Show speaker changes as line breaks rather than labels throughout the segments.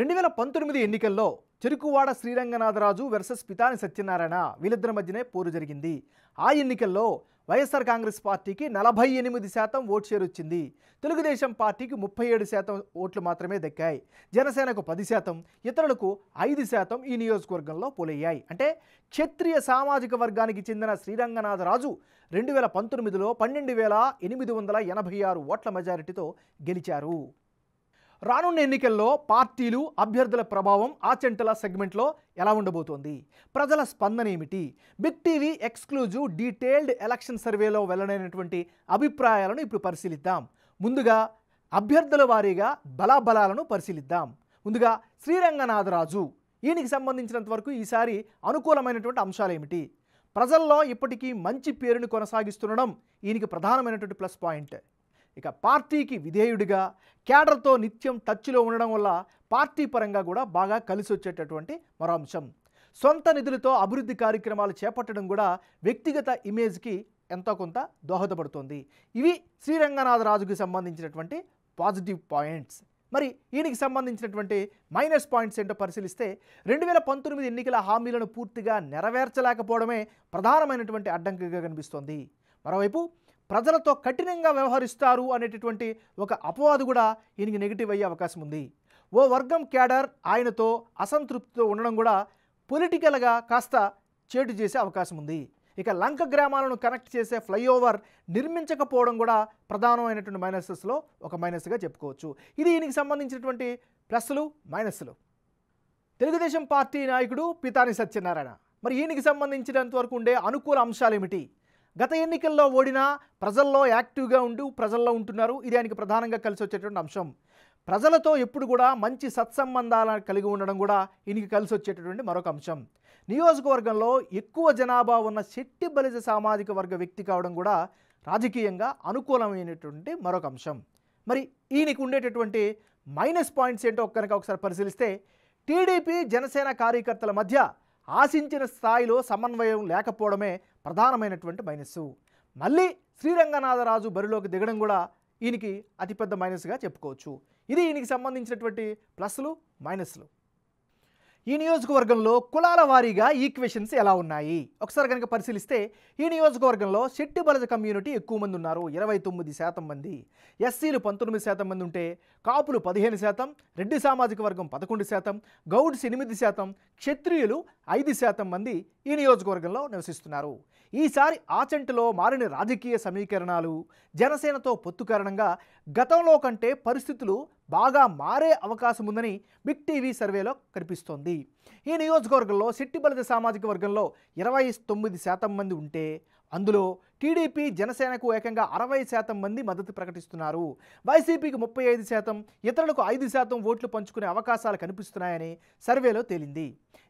2019 ఎన్నికల్లో చెరుకువాడ శ్రీరంగనాథరాజు వర్సెస్ పితాని సత్యనారాయణ వీళ్ళిద్దరి మధ్యనే పోరు జరిగింది. ఆ ఎన్నికల్లో వైఎస్ఆర్ కాంగ్రెస్ పార్టీకి 48% ఓట్ షేర్ వచ్చింది. తెలుగుదేశం పార్టీకి 37% ఓట్లు మాత్రమే దక్కాయి. జనసేనకు 10%, ఇతరులకు 5% ఈ నియోజకవర్గంలో పోలయ్యాయి. అంటే క్షత్రియ సామాజిక వర్గానికి చెందిన శ్రీరంగనాథరాజు 2019లో 12,886 ఓట్ల మెజారిటీతో గెలిచారు. రానున్న ఎన్నికల్లో పార్టీలు అభ్యర్థుల ప్రభావం ఆచంటల సెగ్మెంట్లో ఎలా ఉండబోతోంది, ప్రజల స్పందన ఏమిటి? Big TV exclusive detailed election సర్వేలో వెల్లడైనటువంటి అభిప్రాయాలను ఇప్పుడు పరిశీలిద్దాం. ముందుగా అభ్యర్థుల వారీగా బలాబలాలను పరిశీలిద్దాం. ముందుగా శ్రీరంగనాథరాజు, ఈయనకి సంబంధించినంత వరకు ఈసారి అనుకూలమైనటువంటి అంశాలు ఏమిటి? ప్రజల్లో ఇప్పటికీ మంచి పేరును కొనసాగిస్తుండడం ఈయనకి ప్రధానమైనటువంటి ప్లస్ పాయింట్. ఇక పార్టీకి విధేయుడిగా క్యాడర్తో నిత్యం టచ్లో ఉండడం వల్ల పార్టీ పరంగా కూడా బాగా కలిసి వచ్చేటటువంటి మరో అంశం. సొంత నిధులతో అభివృద్ధి కార్యక్రమాలు చేపట్టడం కూడా వ్యక్తిగత ఇమేజ్కి ఎంతో కొంత దోహదపడుతుంది. ఇవి శ్రీరంగనాథరాజుకి సంబంధించినటువంటి పాజిటివ్ పాయింట్స్. మరి ఈయనకి సంబంధించినటువంటి మైనస్ పాయింట్స్ ఏంటో పరిశీలిస్తే 2019 ఎన్నికల హామీలను పూర్తిగా నెరవేర్చలేకపోవడమే ప్రధానమైనటువంటి అడ్డంకిగా కనిపిస్తోంది. మరోవైపు ప్రజలతో కఠినంగా వ్యవహరిస్తారు అనేటటువంటి ఒక అపవాదు కూడా ఈయనకి నెగిటివ్ అయ్యే అవకాశం ఉంది. ఓ వర్గం క్యాడర్ ఆయనతో అసంతృప్తితో ఉండడం కూడా పొలిటికల్గా కాస్త చేటు చేసే అవకాశం ఉంది. ఇక లంక గ్రామాలను కనెక్ట్ చేసే ఫ్లైఓవర్ నిర్మించకపోవడం కూడా ప్రధానమైనటువంటి మైనసెస్లో ఒక మైనస్గా చెప్పుకోవచ్చు. ఇది ఈయనకి సంబంధించినటువంటి ప్లస్లు మైనస్లు. తెలుగుదేశం పార్టీ నాయకుడు పితాని సత్యనారాయణ, మరి ఈయనకి సంబంధించినంత వరకు ఉండే అనుకూల అంశాలు ఏమిటి? గత ఎన్నికల్లో ఓడినా ప్రజల్లో యాక్టివ్గా ఉంటూ ప్రజల్లో ఉంటున్నారు. ఇది ఆయనకి ప్రధానంగా కలిసి వచ్చేటువంటి అంశం. ప్రజలతో ఎప్పుడు కూడా మంచి సత్సంబంధాలను కలిగి ఉండడం కూడా ఈయనకి కలిసి వచ్చేటటువంటి మరొక అంశం. నియోజకవర్గంలో ఎక్కువ జనాభా ఉన్న శెట్టి బలిజ సామాజిక వర్గ వ్యక్తి కావడం కూడా రాజకీయంగా అనుకూలమైనటువంటి మరొక అంశం. మరి ఈయనకి ఉండేటటువంటి మైనస్ పాయింట్స్ ఏంటో ఒకసారి పరిశీలిస్తే టీడీపీ జనసేన కార్యకర్తల మధ్య ఆశించిన స్థాయిలో సమన్వయం లేకపోవడమే ప్రధానమైనటువంటి మైనస్సు. మళ్ళీ శ్రీరంగనాథరాజు బరిలోకి దిగడం కూడా ఈయనకి అతిపెద్ద మైనస్గా చెప్పుకోవచ్చు. ఇది ఈయనకి సంబంధించినటువంటి ప్లస్లు మైనస్లు. ఈ నియోజకవర్గంలో కులాల వారీగా ఈక్వేషన్స్ ఎలా ఉన్నాయి ఒకసారి కనుక పరిశీలిస్తే ఈ నియోజకవర్గంలో శెట్టి బలజ కమ్యూనిటీ ఎక్కువ మంది ఉన్నారు, 29% మంది. ఎస్సీలు 19% మంది ఉంటే కాపులు 15%, రెడ్డి సామాజిక వర్గం 11%, గౌడ్స్ 8%, క్షత్రియులు 5% మంది ఈ నియోజకవర్గంలో నివసిస్తున్నారు. ఈసారి ఆచంటలో మారిన రాజకీయ సమీకరణాలు, జనసేనతో పొత్తు కారణంగా గతంలో కంటే పరిస్థితులు బాగా మారే అవకాశం ఉందని బిగ్ టీవీ సర్వేలో కనిపిస్తోంది. ఈ నియోజకవర్గంలో శెట్టి బలిజ సామాజిక వర్గంలో 29% మంది ఉంటే అందులో టీడీపీ జనసేనకు ఏకంగా 60% మంది మద్దతు ప్రకటిస్తున్నారు. వైసీపీకి 35%, ఇతరులకు 5% ఓట్లు పంచుకునే అవకాశాలు కనిపిస్తున్నాయని సర్వేలో తేలింది.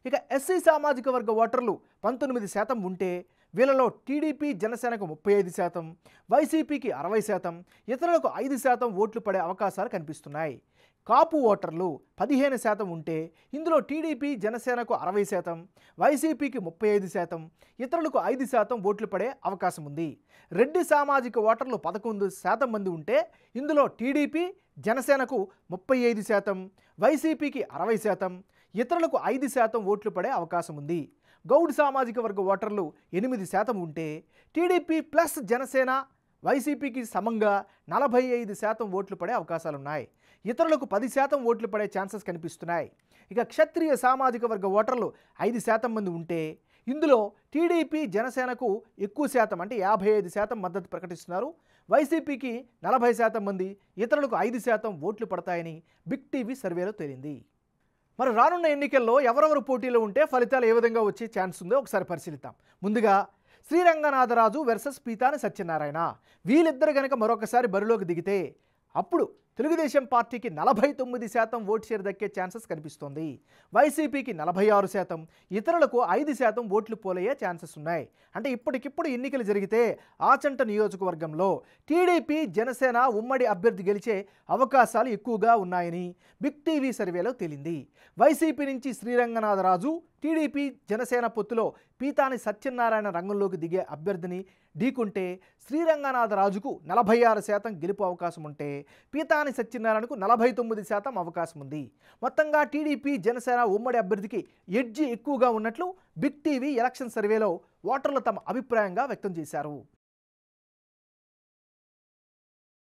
ఇక ఎస్సీ సామాజిక వర్గ ఓటర్లు 19% ఉంటే వీళ్ళలో టీడీపీ జనసేనకు 35%, వైసీపీకి 60%, ఇతరులకు 5% ఓట్లు పడే అవకాశాలు కనిపిస్తున్నాయి. కాపు ఓటర్లు 15% ఉంటే ఇందులో టీడీపీ జనసేనకు 60%, వైసీపీకి 35%, ఇతరులకు 5% ఓట్లు పడే అవకాశం ఉంది. రెడ్డి సామాజిక ఓటర్లు 11% మంది ఉంటే ఇందులో టీడీపీ జనసేనకు 35%, వైసీపీకి 60%, ఇతరులకు 5% ఓట్లు పడే అవకాశం ఉంది. గౌడ్ సామాజిక వర్గ ఓటర్లు 8% ఉంటే టీడీపీ ప్లస్ జనసేన వైసీపీకి సమంగా 45% ఓట్లు పడే అవకాశాలున్నాయి. ఇతరులకు 10% ఓట్లు పడే ఛాన్సెస్ కనిపిస్తున్నాయి. ఇక క్షత్రియ సామాజిక వర్గ ఓటర్లు 5% మంది ఉంటే ఇందులో టీడీపీ జనసేనకు ఎక్కువ శాతం అంటే 55% మద్దతు ప్రకటిస్తున్నారు. వైసీపీకి 40% మంది, ఇతరులకు 5% ఓట్లు పడతాయని బిగ్ టీవీ సర్వేలో తేలింది. మరి రానున్న ఎన్నికల్లో ఎవరెవరు పోటీలో ఉంటే ఫలితాలు ఏ విధంగా వచ్చే ఛాన్స్ ఉందో ఒకసారి పరిశీలిద్దాం. ముందుగా శ్రీరంగనాథరాజు వర్సెస్ పితాని సత్యనారాయణ, వీళ్ళిద్దరు కనుక మరొకసారి బరిలోకి దిగితే అప్పుడు తెలుగుదేశం పార్టీకి 49% ఓట్ షేర్ దక్కే ఛాన్సెస్ కనిపిస్తోంది. వైసీపీకి 46%, ఇతరులకు 5% ఓట్లు పోలయ్యే ఛాన్సెస్ ఉన్నాయి. అంటే ఇప్పటికిప్పుడు ఎన్నికలు జరిగితే ఆచంట నియోజకవర్గంలో టీడీపీ జనసేన ఉమ్మడి అభ్యర్థి గెలిచే అవకాశాలు ఎక్కువగా ఉన్నాయని బిగ్ టీవీ సర్వేలో తేలింది. వైసీపీ నుంచి శ్రీరంగనాథరాజు, టీడీపీ జనసేన పొత్తులో పీతాని సత్యనారాయణ రంగంలోకి దిగే అభ్యర్థిని ఢీకుంటే శ్రీరంగనాథరాజుకు 46% గెలుపు అవకాశం ఉంటే పీతాని సత్యనారాయణకు 49% అవకాశం ఉంది. మొత్తంగా టీడీపీ జనసేన ఉమ్మడి అభ్యర్థికి ఎడ్జి ఎక్కువగా ఉన్నట్లు బిగ్ టీవీ ఎలక్షన్ సర్వేలో ఓటర్లు తమ అభిప్రాయంగా వ్యక్తం చేశారు.